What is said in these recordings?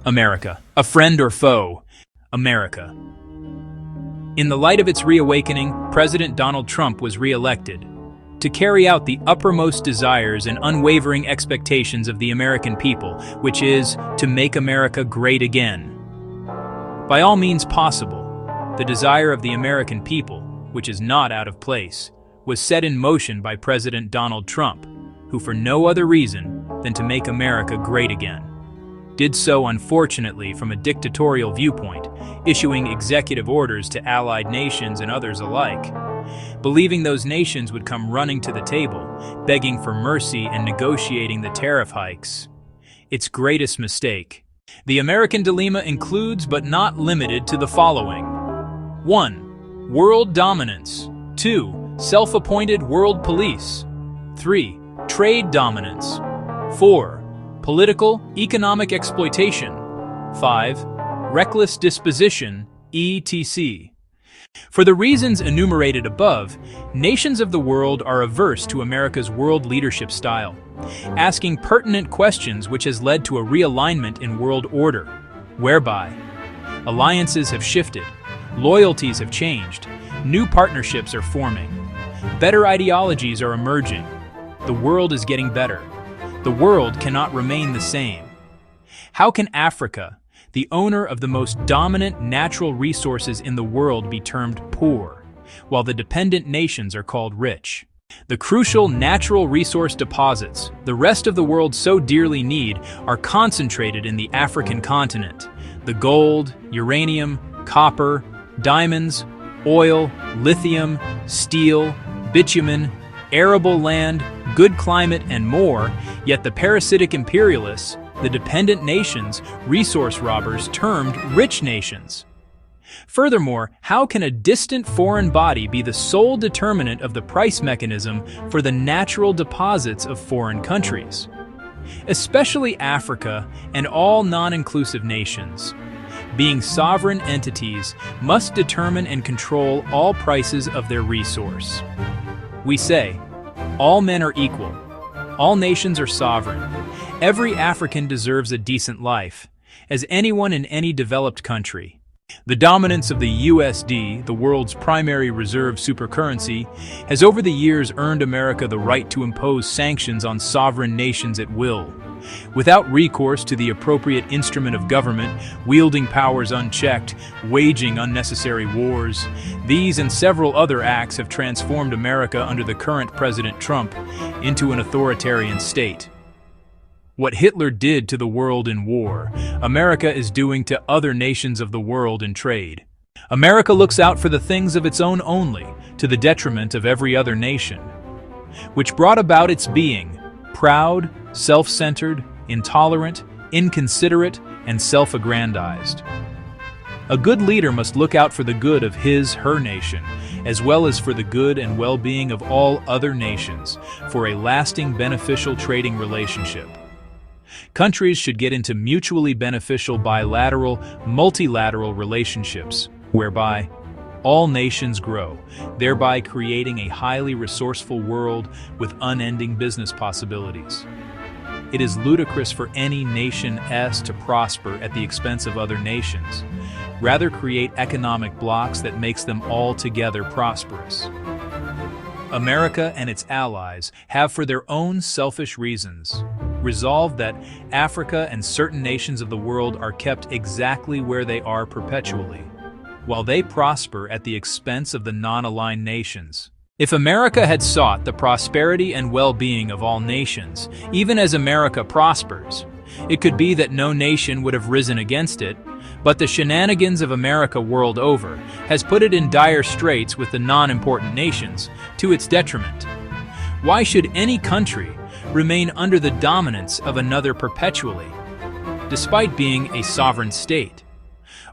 America. A friend or foe? America. In the light of its reawakening, President Donald Trump was re-elected to carry out the uppermost desires and unwavering expectations of the American people, which is to make America great again. By all means possible, the desire of the American people, which is not out of place, was set in motion by President Donald Trump, who for no other reason than to make America great again, did so unfortunately from a dictatorial viewpoint, issuing executive orders to allied nations and others alike, believing those nations would come running to the table, begging for mercy and negotiating the tariff hikes. Its greatest mistake. The American dilemma includes but not limited to the following. 1. World dominance. 2. Self-appointed world police. 3. Trade dominance. 4. Political, economic exploitation. 5. Reckless disposition, etc. For the reasons enumerated above, nations of the world are averse to America's world leadership style, asking pertinent questions which has led to a realignment in world order, whereby alliances have shifted, loyalties have changed, new partnerships are forming, better ideologies are emerging. The world is getting better. The world cannot remain the same. How can Africa, the owner of the most dominant natural resources in the world, be termed poor, while the dependent nations are called rich? The crucial natural resource deposits the rest of the world so dearly need are concentrated in the African continent. The gold, uranium, copper, diamonds, oil, lithium, steel, bitumen, arable land, good climate, and more, yet the parasitic imperialists, the dependent nations, resource robbers termed rich nations. Furthermore, how can a distant foreign body be the sole determinant of the price mechanism for the natural deposits of foreign countries? Especially Africa and all non-inclusive nations, being sovereign entities, must determine and control all prices of their resource. We say, all men are equal. All nations are sovereign. Every African deserves a decent life, as anyone in any developed country. The dominance of the USD, the world's primary reserve supercurrency, has over the years earned America the right to impose sanctions on sovereign nations at will, without recourse to the appropriate instrument of government, wielding powers unchecked, waging unnecessary wars. These and several other acts have transformed America under the current President Trump into an authoritarian state. What Hitler did to the world in war, America is doing to other nations of the world in trade. America looks out for the things of its own only, to the detriment of every other nation, which brought about its being proud, self-centered, intolerant, inconsiderate, and self-aggrandized. A good leader must look out for the good of her nation, as well as for the good and well-being of all other nations, for a lasting beneficial trading relationship. Countries should get into mutually beneficial bilateral, multilateral relationships, whereby all nations grow, thereby creating a highly resourceful world with unending business possibilities. It is ludicrous for any nation to prosper at the expense of other nations. Rather, create economic blocks that makes them all together prosperous. America and its allies have, for their own selfish reasons, resolved that Africa and certain nations of the world are kept exactly where they are perpetually, while they prosper at the expense of the non-aligned nations. If America had sought the prosperity and well-being of all nations, even as America prospers, it could be that no nation would have risen against it, but the shenanigans of America world over has put it in dire straits with the non-important nations, to its detriment. Why should any country remain under the dominance of another perpetually, despite being a sovereign state?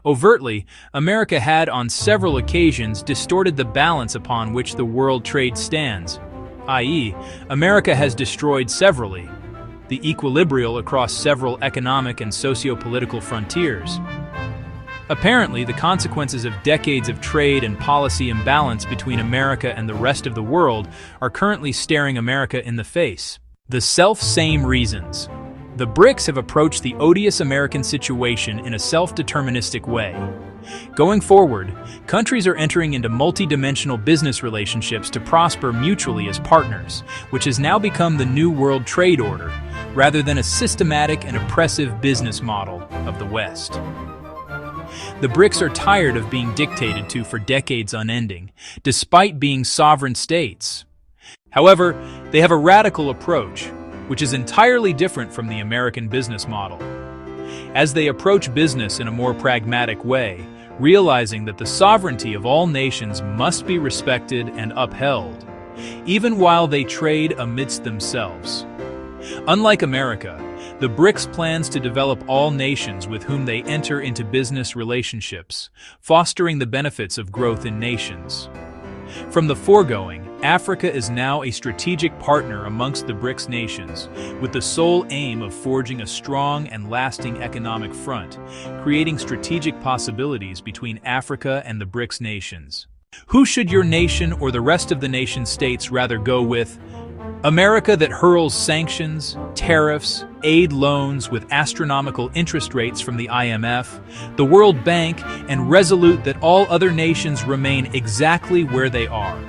Overtly, America had on several occasions distorted the balance upon which the world trade stands, i.e., America has destroyed severally the equilibrium across several economic and socio-political frontiers. Apparently, the consequences of decades of trade and policy imbalance between America and the rest of the world are currently staring America in the face. The self-same reasons. The BRICS have approached the odious American situation in a self-deterministic way. Going forward, countries are entering into multi-dimensional business relationships to prosper mutually as partners, which has now become the New World Trade Order, rather than a systematic and oppressive business model of the West. The BRICS are tired of being dictated to for decades unending, despite being sovereign states. However, they have a radical approach, which is entirely different from the American business model. As they approach business in a more pragmatic way, realizing that the sovereignty of all nations must be respected and upheld, even while they trade amidst themselves. Unlike America, the BRICS plans to develop all nations with whom they enter into business relationships, fostering the benefits of growth in nations. From the foregoing, Africa is now a strategic partner amongst the BRICS nations, with the sole aim of forging a strong and lasting economic front, creating strategic possibilities between Africa and the BRICS nations. Who should your nation or the rest of the nation-states rather go with? America that hurls sanctions, tariffs, aid loans with astronomical interest rates from the IMF, the World Bank, and resolute that all other nations remain exactly where they are.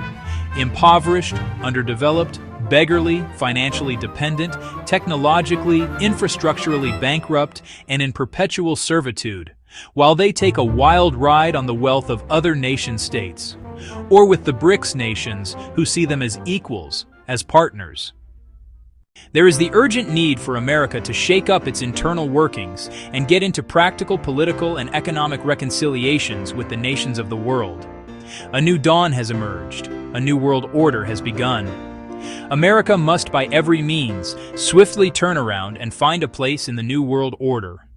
Impoverished, underdeveloped, beggarly, financially dependent, technologically, infrastructurally bankrupt, and in perpetual servitude, while they take a wild ride on the wealth of other nation-states, or with the BRICS nations who see them as equals, as partners. There is the urgent need for America to shake up its internal workings and get into practical political and economic reconciliations with the nations of the world. A new dawn has emerged. A new world order has begun. America must by every means swiftly turn around and find a place in the new world order.